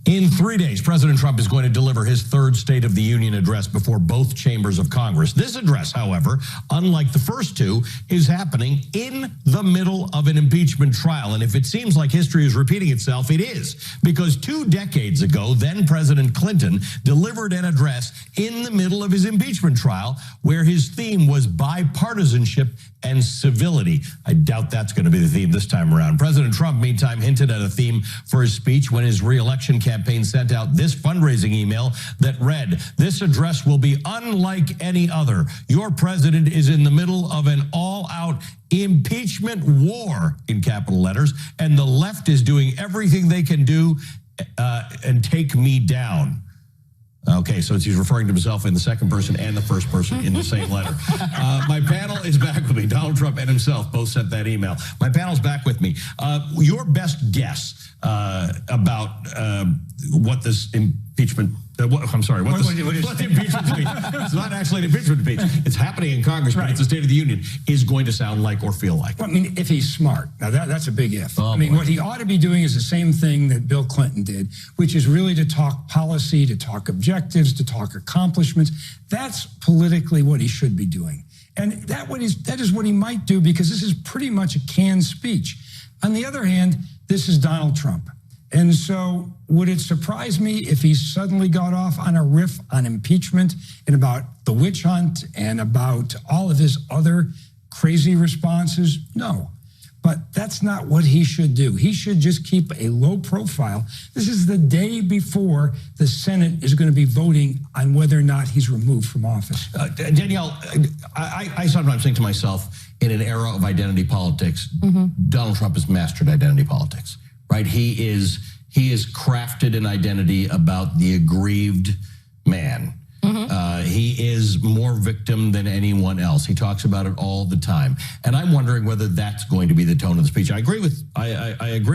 In 3 days, President Trump is going to deliver his third State of the Union address before both chambers of Congress. This address, however, unlike the first two, is happening in the middle of an impeachment trial. And if it seems like history is repeating itself, it is. Because 2 decades ago, then President Clinton delivered an address in the middle of his impeachment trial where his theme was bipartisanship and civility. I doubt that's going to be the theme this time around. President Trump, meantime, hinted at a theme for his speech when his re-election campaign sent out this fundraising email that read, "This address will be unlike any other. Your president is in the middle of an all-out impeachment war," in capital letters, "and the left is doing everything they can do and take me down." Okay, so he's referring to himself in the second person and the first person in the same letter. My panel is back with me. Donald Trump and himself both sent that email. My panel's back with me. Your best guess about what this impeachment... what the impeachment speech, it's not actually an impeachment speech, it's happening in Congress, but it's a State of the Union, is going to sound like or feel like. Well, I mean, if he's smart. Now, that's a big if. I mean, what he ought to be doing is the same thing that Bill Clinton did, which is really to talk policy, to talk objectives, to talk accomplishments. That's politically what he should be doing. And that is what he might do, because this is pretty much a canned speech. On the other hand, this is Donald Trump. And so would it surprise me if he suddenly got off on a riff on impeachment and about the witch hunt and about all of his other crazy responses? No. But that's not what he should do. He should just keep a low profile. This is the day before the Senate is going to be voting on whether or not he's removed from office. Danielle, I sometimes think to myself, in an era of identity politics, Donald Trump has mastered identity politics. Right, he is crafted an identity about the aggrieved man. He is more victim than anyone else. He talks about it all the time, and I'm wondering whether that's going to be the tone of the speech. I agree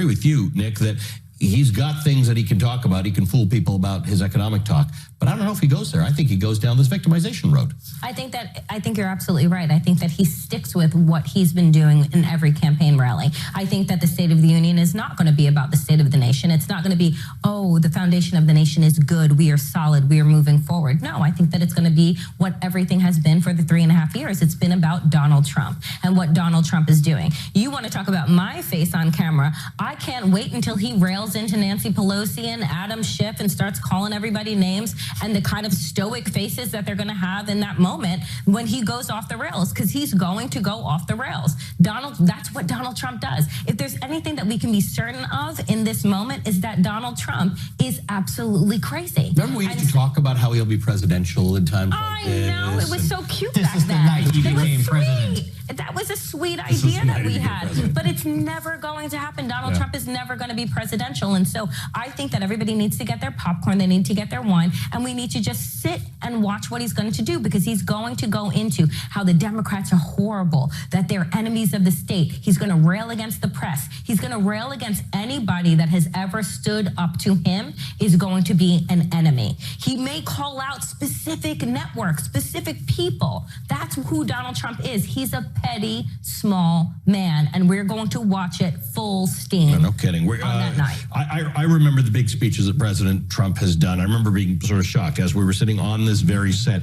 with you, Nick, that he's got things that he can talk about. He can fool people about his economic talk, but I don't know if he goes there. I think he goes down this victimization road. I think you're absolutely right. I think that he sticks with what he's been doing in every campaign rally. I think that the State of the Union is not going to be about the state of the nation. It's not going to be, oh, the foundation of the nation is good, we are solid, we are moving forward. No, I think that it's going to be what everything has been for the 3.5 years. It's been about Donald Trump and what Donald Trump is doing. You want to talk about my face on camera? I can't wait until he rails into Nancy Pelosi and Adam Schiff and starts calling everybody names, and the kind of stoic faces that they're going to have in that moment when he goes off the rails, because he's going to go off the rails. That's what Donald Trump does. If there's anything that we can be certain of in this moment, is that Donald Trump is absolutely crazy. Remember we used to talk about how he'll be presidential in times like this? I know, it was so cute this back is then. The night he became president. That was a sweet idea that we had, but it's never going to happen. Donald Trump is never going to be presidential. And so I think that everybody needs to get their popcorn, they need to get their wine, and we need to just sit and watch what he's going to do, because he's going to go into how the Democrats are horrible, that they're enemies of the state. He's going to rail against the press. He's going to rail against anybody that has ever stood up to him is going to be an enemy. He may call out specific networks, specific people. That's who Donald Trump is. He's a petty, small man, and we're going to watch it full steam. No kidding. On that night. I remember the big speeches that President Trump has done. I remember being sort of shocked as we were sitting on this very set,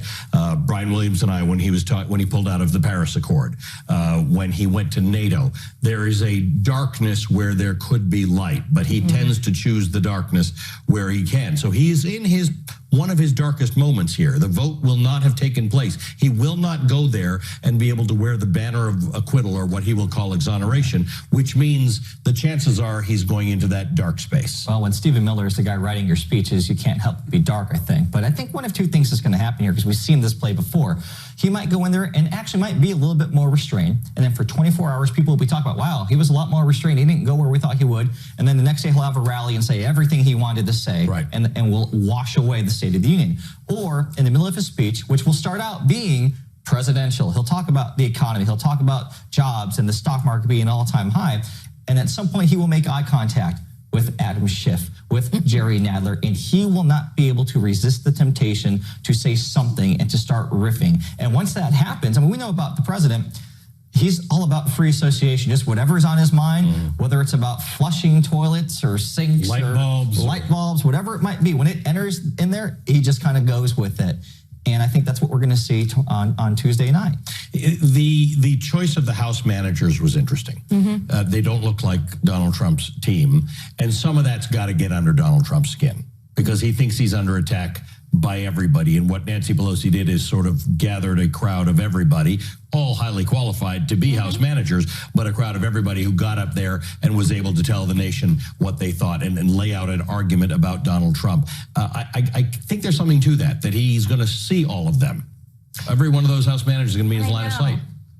Brian Williams and I, when he pulled out of the Paris Accord, when he went to NATO. There is a darkness where there could be light, but he tends to choose the darkness where he can. So he's in one of his darkest moments here. The vote will not have taken place. He will not go there and be able to wear the banner of acquittal, or what he will call exoneration, which means the chances are he's going into that dark space. Well, when Stephen Miller is the guy writing your speeches, you can't help but be dark, I think. But I think one of two things is going to happen here, because we've seen this play before. He might go in there and actually might be a little bit more restrained. And then for 24 hours, people will be talking about, wow, he was a lot more restrained. He didn't go where we thought he would. And then the next day he'll have a rally and say everything he wanted to say. Right. And will wash away the State of the Union. Or in the middle of his speech, which will start out being presidential, he'll talk about the economy. He'll talk about jobs and the stock market being an all-time high. And at some point he will make eye contact with Adam Schiff, with Jerry Nadler, and he will not be able to resist the temptation to say something and to start riffing. And once that happens, I mean, we know about the president, he's all about free association, just whatever's on his mind, whether it's about flushing toilets or sinks light bulbs, whatever it might be. When it enters in there, he just kind of goes with it. And I think that's what we're going to see on Tuesday night. The choice of the House managers was interesting. They don't look like Donald Trump's team. And some of that's got to get under Donald Trump's skin because he thinks he's under attack by everybody. And what Nancy Pelosi did is sort of gathered a crowd of everybody, all highly qualified to be House managers, but a crowd of everybody who got up there and was able to tell the nation what they thought and lay out an argument about Donald Trump. I think there's something to that he's going to see all of them. Every one of those House managers is going to be in his line of sight.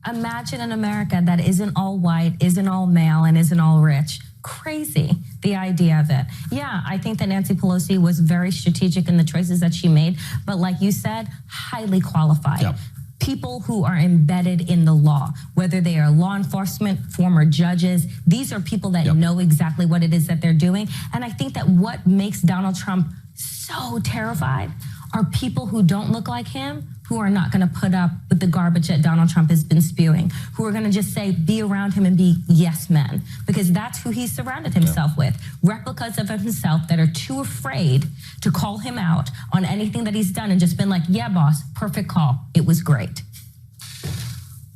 Imagine an America that isn't all white, isn't all male, and isn't all rich. Crazy, the idea of it. Yeah, I think that Nancy Pelosi was very strategic in the choices that she made, but like you said, highly qualified. Yep. People who are embedded in the law, whether they are law enforcement, former judges, these are people that know exactly what it is that they're doing. And I think that what makes Donald Trump so terrified are people who don't look like him, who are not going to put up with the garbage that Donald Trump has been spewing, who are going to just say, be around him and be yes men, because that's who he's surrounded himself with. Replicas of himself that are too afraid to call him out on anything that he's done and just been like, yeah, boss, perfect call. It was great.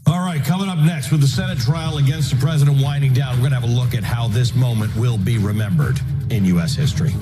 All right, coming up next with the Senate trial against the president winding down, we're going to have a look at how this moment will be remembered in U.S. history.